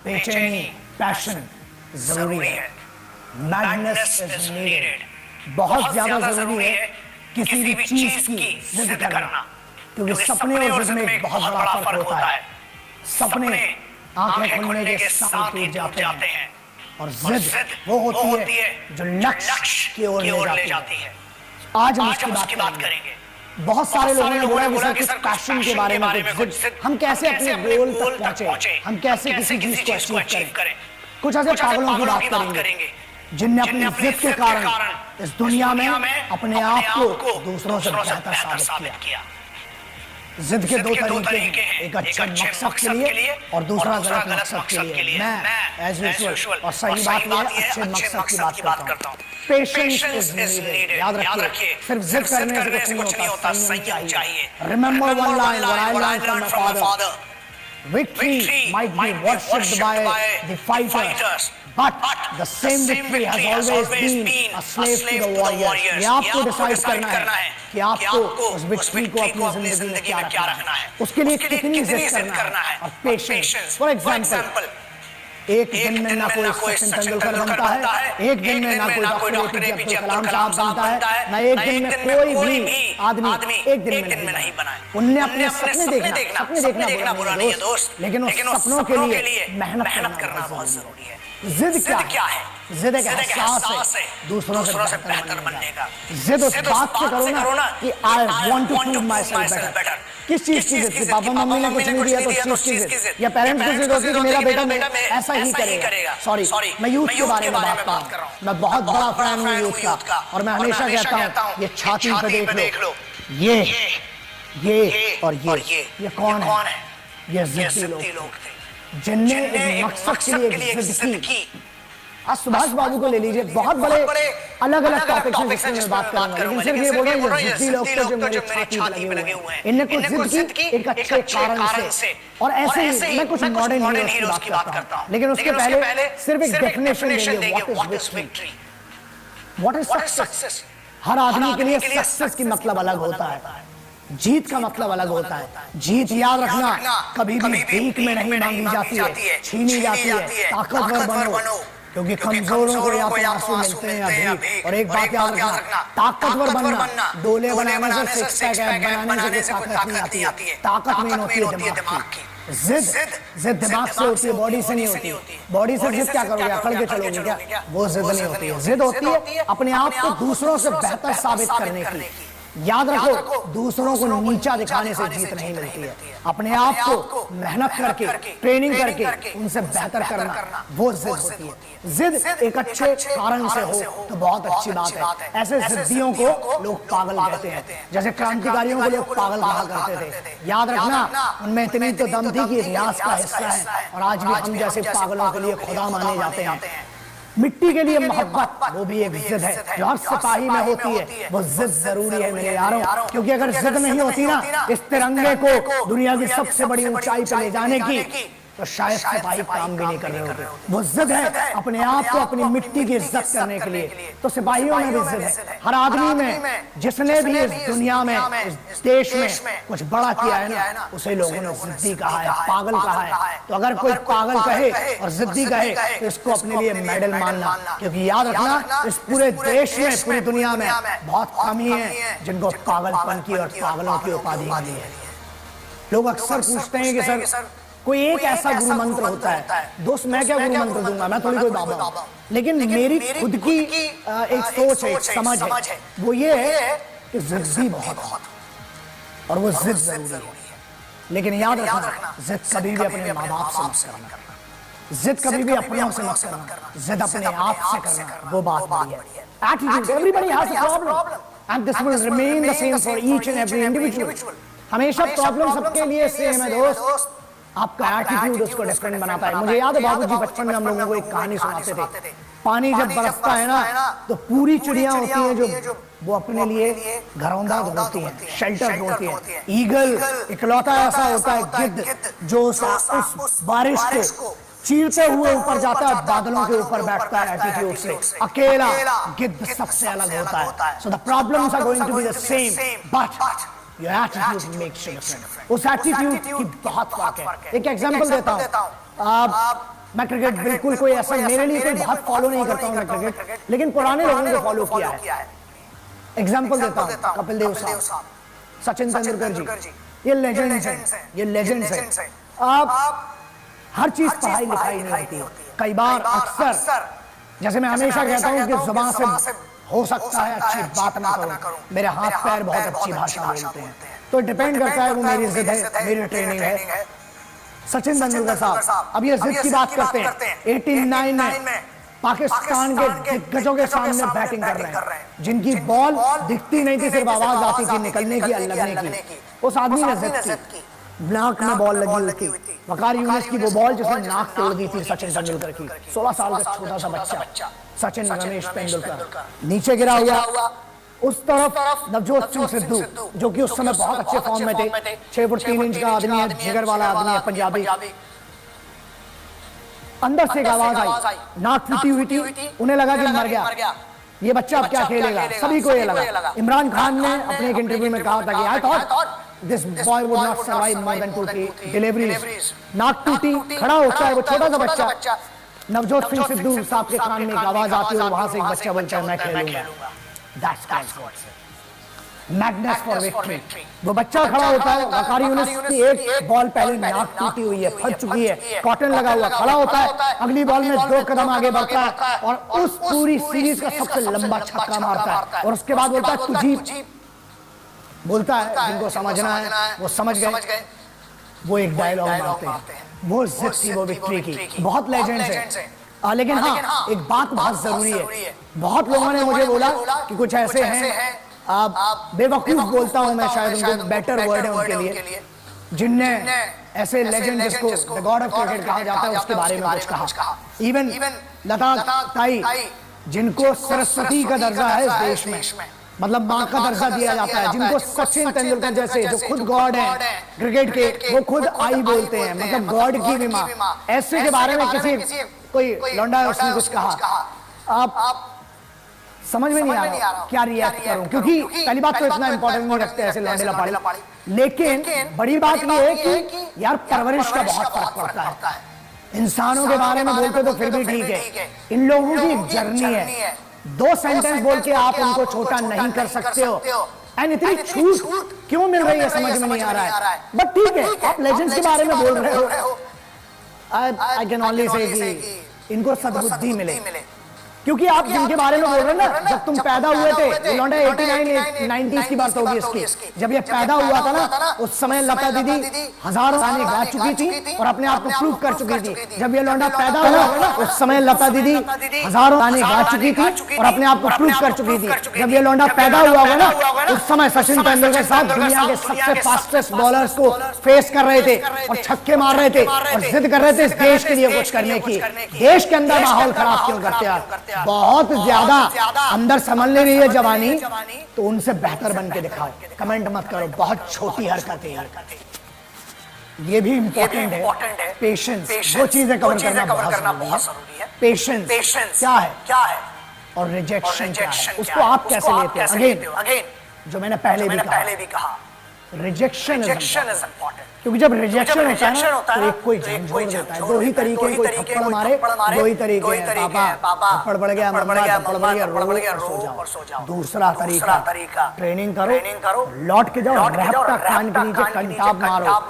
बेचैनी, पैशन जरूरी है। मैडनेस इज नीडेड, बहुत ज्यादा जरूरी है किसी भी चीज की जिद करना, क्योंकि सपने और जिद में एक बहुत बड़ा फर्क होता है। सपने आंखें खुलने के साथ टूट जाते हैं और जिद वो होती है जो लक्ष्य की ओर ले जाती है। आज हम इसकी बात करेंगे। बहुत सारे लोगों ने बोला कि सर पैशन के बारे में कुछ, हम कैसे अपने गोल तक पहुंचे, हम कैसे किसी चीज को अचीव करें। कुछ ऐसे पागलों की बात करेंगे जिनने अपनी जिद के कारण इस दुनिया में अपने आप को दूसरों से बेहतर साबित किया। जिद के दो तरीके हैं, एक अच्छे मकसद के लिए और दूसरा गलत मकसद के लिए। मैं एज यूजुअल और सही बात यह है, अच्छे मकसद की बात करता हूँ। पेशेंस इज नीडेड, याद रखिए, सिर्फ जिद करने से कुछ नहीं होता, संयम चाहिए। Remember one line what I learned from my father, victory might be worshipped by the fighters, but the same victory has always been a slave to the warriors. ये आपको डिसाइड करना है कि आपको उस विक्ट्री को अपनी जिंदगी में क्या रखना है, उसके लिए कितनी जिद करना है और पेशेंस। फॉर एग्जांपल, एक दिन में ना कोई सचिन तेंदुलकर बनता है, एक दिन में ना कोई डॉक्टर APJ अब्दुल कलाम साहब बनता है, ना एक दिन में कोई भी आदमी एक दिन में नहीं बना है। उनने अपने सपने देखना बुरा नहीं है दोस्त, लेकिन उस सपनों के लिए मेहनत करना बहुत जरूरी है। जिद क्या है? जिद एक एहसास है दूसरों से बेहतर बनने का। जिद उस बात से करो ना कि I want to prove myself better. किस चीज की जिद? पापा मम्मी ने कुछ नहीं दिया तो उस चीज की जिद, या पेरेंट्स को जिद होती है कि मेरा बेटा ऐसा ही करेगा। सॉरी, मैं यूथ के बारे में बात कर रहा हूँ। मैं बहुत बड़ा फैन हूँ यूथ का, और मैं हमेशा कहता हूँ ये छाती पे देख लो, ये और ये कौन है? ये जिद्दी लोग थे जिनने एक मकसद के लिए जिद की। आज सुभाष बाबू को ले लीजिए, बहुत बड़े अलग अलग टॉपिक्स हैं जिसमें मैं बात करूंगा, लेकिन सिर्फ ये बोल रहा हूँ ये जिद्दी लोग थे जो मेरे छाती पे लगे हुए हैं। इनने कुछ जिद की एक अच्छे कारण से, और ऐसे ही मैं कुछ मॉडर्न हीरोज की बात करता हूँ, लेकिन उसके पहले सिर्फ एक डेफिनेशन देंगे what is victory, what is success. हर आदमी के लिए सक्सेस की मतलब अलग होता है, जीत का मतलब अलग होता है। जीत याद रखना कभी भी भीख में नहीं मांगी जाती है, छीनी जाती है। ताकतवर बनो, क्योंकि कमजोरों को या तो आंसू मिलते हैं या भीख। और एक बात याद रखना, ताकतवर बनना डोले बनाने से, सिक्स पैक बनाने से कोई ताकत नहीं आती है। ताकत मेन होती है दिमाग की। जिद दिमाग से होती है, बॉडी से नहीं होती। बॉडी से जिद क्या करोगे, अकड़ के चलोगे क्या? वो जिद नहीं होती है। जिद होती है अपने आप को दूसरों से बेहतर साबित करने की। याद रखो, दूसरों को नीचा दिखाने से जीत नहीं मिलती है। अपने आप को मेहनत करके, ट्रेनिंग करके उनसे बेहतर करना, वो जिद होती है। जिद एक अच्छे कारण से हो तो बहुत अच्छी बात है। ऐसे जिद्दियों को लोग पागल कहते हैं, जैसे क्रांतिकारियों को लोग पागल कहा करते थे। याद रखना, उनमें इतनी तो दम थी कि इतिहास का हिस्सा है, और आज भी हम जैसे पागलों के लिए खुदा माने जाते हैं। मिट्टी के लिए मोहब्बत, वो भी एक जिद है जो हर सिपाही में होती है। वो जिद जरूरी है मेरे यारों, क्योंकि अगर जिद नहीं होती ना इस तिरंगे को दुनिया की सबसे बड़ी ऊंचाई पे ले जाने की, तो शायद सिपाही काम भी नहीं कर रहे होते। वो जिद है अपने आप को अपनी मिट्टी की इज्जत करने के लिए, तो सिपाहियों में भी जिद है। हर आदमी में जिसने भी इस दुनिया में, इस देश में कुछ बड़ा किया है ना, उसे लोगों ने जिद्दी कहा है, पागल कहा है। तो अगर कोई पागल कहे और जिद्दी कहे तो इसको अपने लिए मेडल मानना, क्योंकि याद रखना इस पूरे देश में, पूरी दुनिया में बहुत कम ही है जिनको पागलपन की और पागलों की उपाधि मिली है। लोग अक्सर पूछते हैं कि सर कोई एक ऐसा गुरु मंत्र होता है। दोस्त, मैं क्या गुरु मंत्र दूंगा, मैं थोड़ी कोई बाबा हूं, लेकिन मेरी खुद की एक सोच है, एक समझ है, वो ये है कि जिद्दी बहुत और वो जिद जरूरी है। लेकिन याद रखना, जिद कभी भी अपने माँ बाप से मत करना, जिद कभी भी अपनों से मत करना, जिद अपने आप से करना, वो बात बड़ी है। Attitude, everybody has a problem and this will remain the same for each and every individual. हमेशा प्रॉब्लम सबके लिए सेम है दोस्त, आपका एटीट्यूड उसको डिफरेंट बनाता है। मुझे याद है बाबूजी बचपन में हम लोगों को एक कहानी सुनाते थे। पानी जब बरसता है ना तो पूरी चिड़िया होती हैं जो वो अपने लिए घरौंदा ढूंढती हैं, शेल्टर ढूंढती हैं। ईगल इकलौता ऐसा होता है गिद्ध जो उस बारिश को चीरते हुए ऊपर जाता है, बादलों के ऊपर बैठता है एटीट्यूड से। अकेला गिद्ध सबसे अलग होता है। So the problems are going to be the same, but Your attitude makes you different. उस एटीट्यूड की बहुत फर्क है। एक एग्जांपल देता हूँ, मैं क्रिकेट बिल्कुल कोई ऐसा मेरे लिए कोई बहुत फॉलो नहीं करता हूं मैं क्रिकेट, लेकिन पुराने लोगों ने फॉलो किया है। एग्जाम्पल देता हूं, कपिल देव साहब, सचिन तेंदुलकर जी, ये लेजेंड्स हैं, ये लेजेंड्स हैं। आप हर चीज पढ़ाई लिखाई नहीं होती, कई बार अक्सर जैसे मैं हमेशा कहता हूं कि जुबान से हो सकता है अच्छी बात ना करूं, मेरे हाथ पैर बहुत अच्छी भाषा बोलते हैं, तो डिपेंड करता है वो मेरी जिद है, मेरी ट्रेनिंग है। सचिन तेंदुलकर साहब अब ये जिद की बात करते हैं, 89 में पाकिस्तान के दिग्गजों के सामने बैटिंग कर रहे हैं, जिनकी बॉल दिखती नहीं थी, सिर्फ आवाज आती थी निकलने की, लगने की। उस आदमी ने जिद की, नाक में बॉल लगी हुई थी, वकार यूनिस की वो बॉल जिसने नाक तोड़ दी थी सचिन तेंदुलकर की, 16 साल का छोटा सा बच्चा सचिन रमेश तेंदुलकर नीचे गिरा हुआ। उस तरफ नवजोत सिंह सिद्धू जो कि उस समय बहुत अच्छे फॉर्म में थे, 6 फुट 3 इंच का आदमी है, जिगर वाला आदमी है, पंजाबी। अंदर से एक आवाज आई, नाक फूटी हुई थी, उन्हें लगा कि मर गया ये बच्चा, अब क्या खेलेगा, सभी को ये लगा। इमरान खान ने अपने एक इंटरव्यू में कहा था कि I thought this boy would not survive more than 2-3 deliveries. नाक टूटी, खड़ा होता है वो छोटा सा बच्चा, नवजोत सिंह सिद्धू साहब के कान में एक आवाज आती है और वहां से एक बच्चा बोलता है मैं खेलूंगा। That's मैग्नेस for victory. वो बच्चा खड़ा होता है, वकार यूनिस की एक बॉल पहले नाक टूटी हुई है, फट चुकी है, कॉटन लगा हुआ, खड़ा होता है, अगली बॉल में 2 कदम आगे बढ़ता है और उस पूरी सीरीज का सबसे लंबा छक्का मारता है और उसके बाद बोलता है तुझी, बोलता है जिनको समझना है वो समझ गए। वो एक डायलॉग मारते हैं, वो जिद थी, वो विक्ट्री की। बहुत लेजेंड्स हैं, लेकिन हाँ एक बात बहुत जरूरी है, बहुत लोगों ने मुझे बोला कि कुछ ऐसे हैं, आप बेवकूफ बोलता हूं मैं, शायद उनको बेटर वर्ड है उनके लिए, जिनने ऐसे लेजेंड जिसको द गॉड ऑफ क्रिकेट कहा जाता है उसके बारे में कुछ कहा। इवन लता ताई जिनको सरस्वती का दर्जा है इस देश में, मतलब माँ का दर्जा दिया जाता है, जिनको सचिन तेंदुलकर जैसे जो खुद गॉड है क्रिकेट के, वो खुद आई बोलते हैं, मतलब गॉड की भी माँ, ऐसे के बारे में किसी कोई लौंडा है उसने कुछ कहा, आप समझ में नहीं आ रहा क्या रिएक्ट करूं, क्योंकि पहली बात तो इतना इंपॉर्टेंट नहीं रखते ऐसे लौंडे लपाड़ी, लेकिन बड़ी बात ये है कि यार परवरिश का बहुत फर्क पड़ता है। इंसानों के बारे में बोलते तो फिर भी ठीक है, इन लोगों की एक जर्नी है, 2 सेंटेंस बोल के आप उनको छोटा नहीं कर सकते हो, एंड इतनी छूट क्यों मिल रही है समझ में नहीं आ रहा है। बट ठीक है, आप लेजेंड्स के बारे में बोल रहे हो, आई कैन ओनली से कि इनको सद्बुद्धि मिले, क्योंकि आप जिनके बारे में बोल रहे हैं ना, जब तुम पैदा हुए थे, लौंडा 89-90s की बात होगी इसकी, जब ये पैदा हुआ था ना, उस समय लता दीदी हजारों गाने गा चुकी थी और अपने आप को प्रूव कर चुकी थी। जब ये लौंडा पैदा हुआ ना, उस समय लता दीदी हजारों गाने गा चुकी थी और अपने आप को प्रूव कर चुकी थी। जब ये लौंडा पैदा हुआ होगा ना, उस समय सचिन तेंदुलकर साहब दुनिया के सबसे फास्टेस्ट बॉलर्स को फेस कर रहे थे और छक्के मार रहे थे और जिद कर रहे थे इस देश के लिए कुछ करने की। देश के अंदर माहौल खराब क्यों करते हैं? बहुत ज्यादा अंदर संभलने रही है जवानी, तो उनसे बेहतर बन के दिखाओ। कमेंट मत करो बहुत छोटी हरकत है, ये भी इंपॉर्टेंट है। पेशेंस, वो चीजें कवर करना बहुत जरूरी है। पेशेंस क्या है और रिजेक्शन क्या है, उसको आप कैसे लेते हैं। अगेन जो मैंने पहले भी कहा, रिजेक्शन इज इंपॉर्टेंट, क्योंकि जब रिजेक्शन होता है ना तो एक कोई झंझोड़ देता है। 2 ही तरीके, कोई थप्पड़ मारे, 2 ही तरीके हैं, पापा थप्पड़ पड़ गया, मम्मा थप्पड़ पड़ गया, रो और सो जाओ। दूसरा तरीका, ट्रेनिंग करो, लौट के जाओ, रैपटा कान के नीचे कंटाप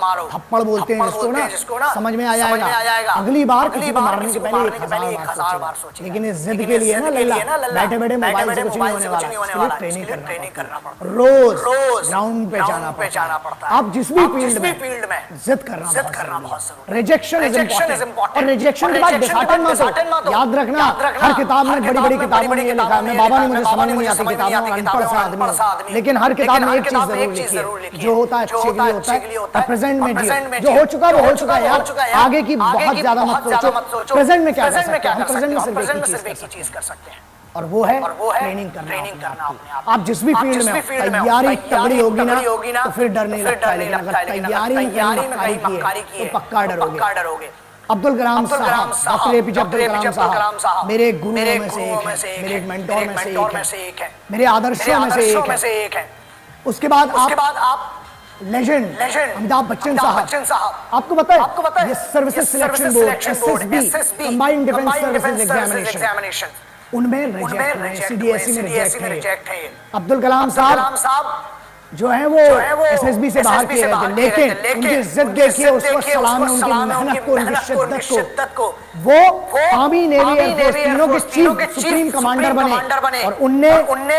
मारो, थप्पड़ बोलते हैं जिसको ना, समझ में आ जाएगा। अगली बार किसी को मारने से पहले 1000 बार सोचो। लेकिन इस जिद के लिए ना लल्ला बैठे बैठे मोबाइल से कुछ नहीं होने वाला, ट्रेनिंग करना पड़ता, रोज ग्राउंड पे जाना पड़ता है। आप जिस भी फील्ड में जिद करना बहुत जरूरी है। रिजेक्शन इज इंपॉर्टेंट, और रिजेक्शन के बाद डिसहार्टन मत हो। याद रखना, हर किताब में, बड़ी किताबों में ये लिखा है, मैं बाबा ने मुझे समझ नहीं आती किताबों, अनपढ़ सा आदमी, लेकिन हर किताब में एक चीज जरूर लिखी है, जो होता है अच्छे के लिए होता है, प्रेजेंट में जियो, जो हो चुका वो हो चुका है यार, आगे की बहुत ज्यादा मत सोचो, प्रेजेंट में क्या कर सकते हैं, प्रेजेंट में सिर्फ एक ही चीज कर सकते हैं, और वो है ट्रेनिंग करना। आप जिस भी फील्ड में तैयारी तगड़ी होगी ना तो फिर डर नहीं लगता है, लेकिन अगर तैयारी में मक्कारी की है तो पक्का डरोगे। अब्दुल कलाम साहब, डॉक्टर एपीजे अब्दुल कलाम साहब मेरे गुरुओं में से एक है, मेरे मेंटोर में से एक है, मेरे आदर्शों में से एक है। उसके बाद आप लेजेंड अमिताभ बच्चन साहब, आपको पता है ये services selection board SSB combined defence services examination, उनमें रिजेक्ट हुए, सीडीएसई में रिजेक्ट है। अब्दुल कलाम साहब जो है वो एसएसबी से बाहर किए गए थे, लेकिन उनकी इज्जत देखिए, उसको सलाम है, उनकी मेहनत को, उनकी शिद्दत को। वो आर्मी नेवी एयरफोर्स तीनों के चीफ सुप्रीम कमांडर बने और उनने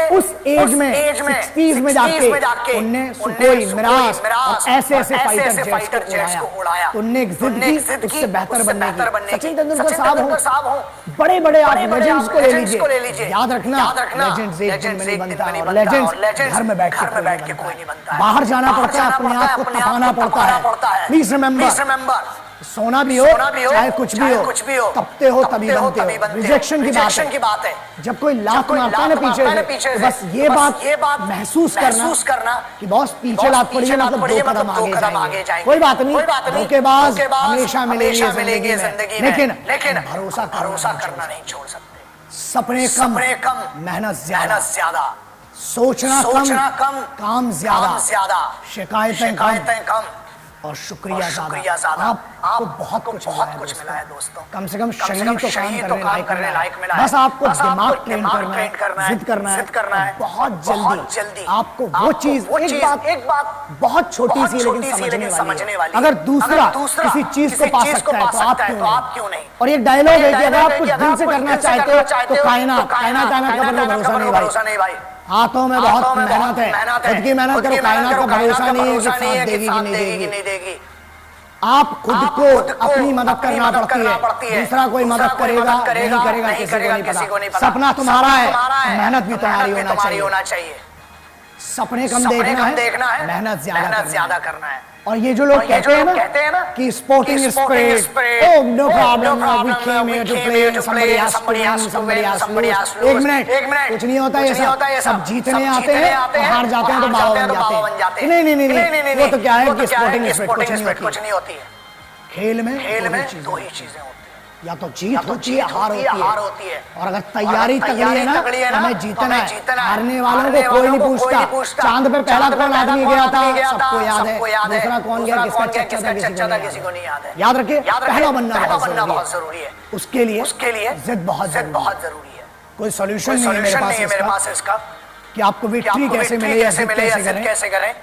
उस एज में 60s में जाके उनने सुखोई, मिराज और ऐसे फाइटर जेट्स को उड़ाया। उनने एक जिद की उससे बेहतर बनने की। सचिन तेंदुलकर साहब हो, बड़े बड़े आप लेजेंड्स को ले लीजिए, याद रखना लेजेंड्स एक दिन में नहीं बनता, और लेजेंड्स घर में बैठ के कोई नहीं बनता, बाहर जाना पड़ता है, अपने आप को तपाना पड़ता है। प्लीज रिमेंबर, सोना भी हो चाहे कुछ भी हो, तपते हो तभी बनते हो। रिजेक्शन की बात है, जब कोई लात मारता है ना पीछे से, तो बस ये बात महसूस करना कि बॉस पीछे लात पड़ी है, मतलब 2 कदम आगे जाएंगे। कोई बात नहीं, धोखेबाज हमेशा मिलेंगे जिंदगी में, लेकिन भरोसा करना नहीं छोड़ सकते। सपने कम, मेहनत ज्यादा, सोचना कम, काम ज्यादा, शिकायतें कम और शुक्रिया ज्यादा। आपको बहुत कुछ मिला है दोस्तों, कम से कम शरीर तो काम करने लायक मिला है। बस आपको दिमाग ट्रेन करना है, जिद करना है। बहुत जल्दी आपको वो चीज, एक बात बहुत छोटी सी लेकिन समझने वाली, अगर दूसरा किसी चीज को पा सकता है तो आप क्यों नहीं। और एक डायलॉग है कि अगर आप कुछ दिल से करना चाहते हो तो कायनात का भरोसा नहीं भाई। हाथों में बहुत मेहनत है, खुद की मेहनत करो, कायनात का भरोसा नहीं है कि साथ देगी कि नहीं देगी। आप खुद को अपनी मदद करना पड़ती है, दूसरा कोई मदद करेगा नहीं करेगा किसी को नहीं पता। सपना तुम्हारा है, मेहनत भी तुम्हारी होना चाहिए। सपने कम देखना है, मेहनत ज्यादा करना है। और ये जो लोग कहते हैं ना कि sporting spirit, oh no problem, we came here to play, somebody has to win, somebody has to lose. एक मिनट, कुछ नहीं होता ये सब जीतने आते हैं और हार जाते हैं तो बाबा बन जाते हैं। नहीं, वो तो क्या है कि स्पोर्टिंग स्पिरिट कुछ नहीं होती है। खेल में दो ही चीजें होती है, या तो जीत होती है, हार होती है। और अगर तैयारी तगड़ी है ना, हमें जीतना है। हारने वालों को कोई नहीं पूछता। चांद पे पहला कौन आदमी गया था, सबको याद है। दूसरा कौन गया, किसका चच्चा था, किसी को नहीं याद है। याद रखिए, पहला बनना बहुत जरूरी है। उसके लिए जिद बहुत जरूरी है। कोई सोल्यूशन नहीं है मेरे पास इसका कि आपको विक्ट्री कैसे मिले या जिद कैसे करें।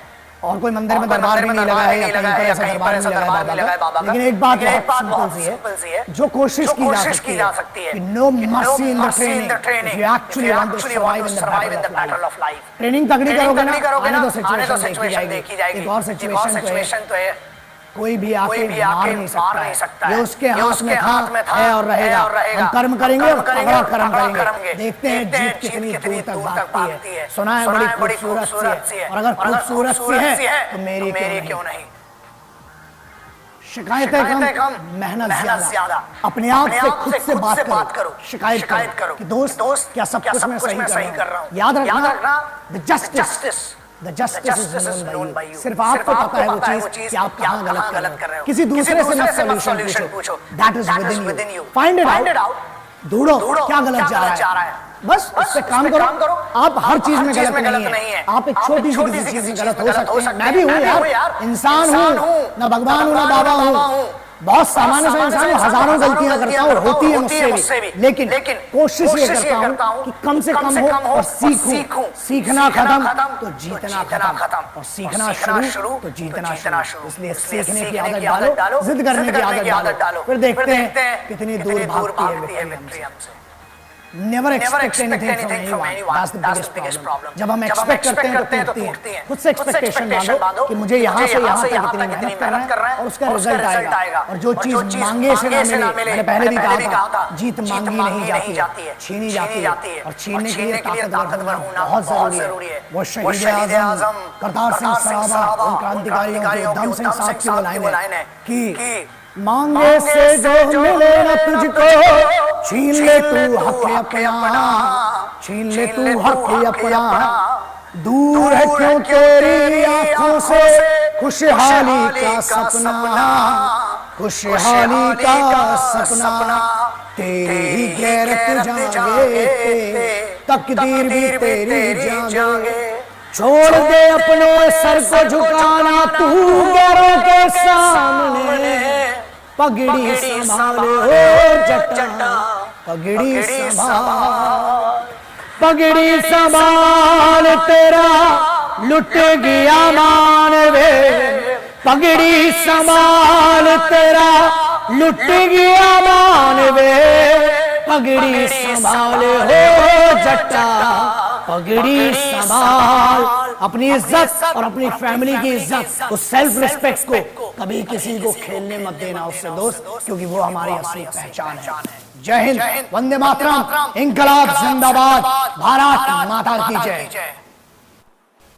और कोई मंदिर में दरबार भी नहीं लगा है या कहीं ऐसा दरबार नहीं लगा है बाबा का। लेकिन एक बात बहुत सिंपल सी है, जो कोशिश की जा सकती है कि no mercy in the training, you actually want to survive in the battle of life. Training तगड़ी करोगे ना, आने तो सिचुएशन देखी जाएगी। एक और सिचुएशन तो है, कोई भी आके मार नहीं सकता। ये उसके हाथ में था है और रहेगा। हम कर्म करेंगे और तगड़ा कर्म करेंगे। देखते हैं जीत कितनी दूर तक भागती है। सुना है बड़ी खूबसूरत सी है, और अगर खूबसूरत सी है तो मेरी क्यों नहीं। शिकायतें कम, मेहनत ज्यादा। अपने आप से खुद से बात करो, शिकायत करो कि दोस्त क्या सब कुछ मैं सही कर रहा हूँ। याद रखना, the justice is known by you. सिर्फ आपको पता है वो चीज कि आप कहाँ गलत कर रहे हो। किसी दूसरे से मत सॉल्यूशन पूछो, that is with in you. Find it out, ढूंढो क्या गलत जा रहा है, बस उस पे काम करो। आप हर चीज में गलत नहीं है। आप एक छोटी सी किसी चीज में गलत हो सकते हैं। मैं भी हूँ यार, इंसान हूँ, ना भगवान हूँ ना बाबा हूँ। बहुत सामान्य सा इंसान हूँ, हजारों गलतियां करता हूँ, होती है मुझसे भी। लेकिन कोशिश ये करता हूँ कि कम से कम हो और सीखूं। सीखना खत्म तो जीतना खत्म, और सीखना शुरू तो जीतना शुरू। इसलिए सीखने की आदत डालो, जिद करने की आदत डालो, फिर देखते हैं कितनी दूर भागती है विक्ट्री हमसे। Never expect anything from anyone. That's the biggest problem. जब हम एक्सपेक्ट करते हैं तो टूटती हैं। खुद से एक्सपेक्टेशन बांधो कि मुझे यहाँ से यहाँ तक इतनी मेहनत करना है और उसका रिजल्ट आएगा। और जो चीज मांगे से ना मिले, मैंने पहले भी कहा था, जीत मांगी नहीं जाती है, छीनी जाती है। और छीनने के लिए ताकतवर होना बहुत जरूरी है। वो शहीद आजम करतार सिंह सराबा, उन क्रांतिकारियों के दम सिंह साहब की वो लाइन है कि मांगे से जो मिले न तुझको, छीन ले तू हक अपना, छीन ले तू हक अपना। दूर है क्यों तेरी आंखों से खुशहाली का सपना, खुशहाली का सपना। तेरी ही गैरत जागे, तकदीर भी तेरी जागे। छोड़ दे अपनों सर को झुकाना, तू गैरों के सामने। पगड़ी संभाल हो जटा, पगड़ी संभाल, पगड़ी संभाल, तेरा लुट गया मान वे। पगड़ी संभाल, तेरा लुट गया मान वे। पगड़ी संभाल हो जटा, पगड़ी संभाल। अपनी इज्जत और अपनी फैमिली की इज्जत, उस सेल्फ रिस्पेक्ट को कभी किसी को खेलने मत देना उससे दोस्त, क्योंकि वो हमारी असली पहचान है। जय हिंद, वंदे मातरम, इंकलाब जिंदाबाद, भारत माता की जय।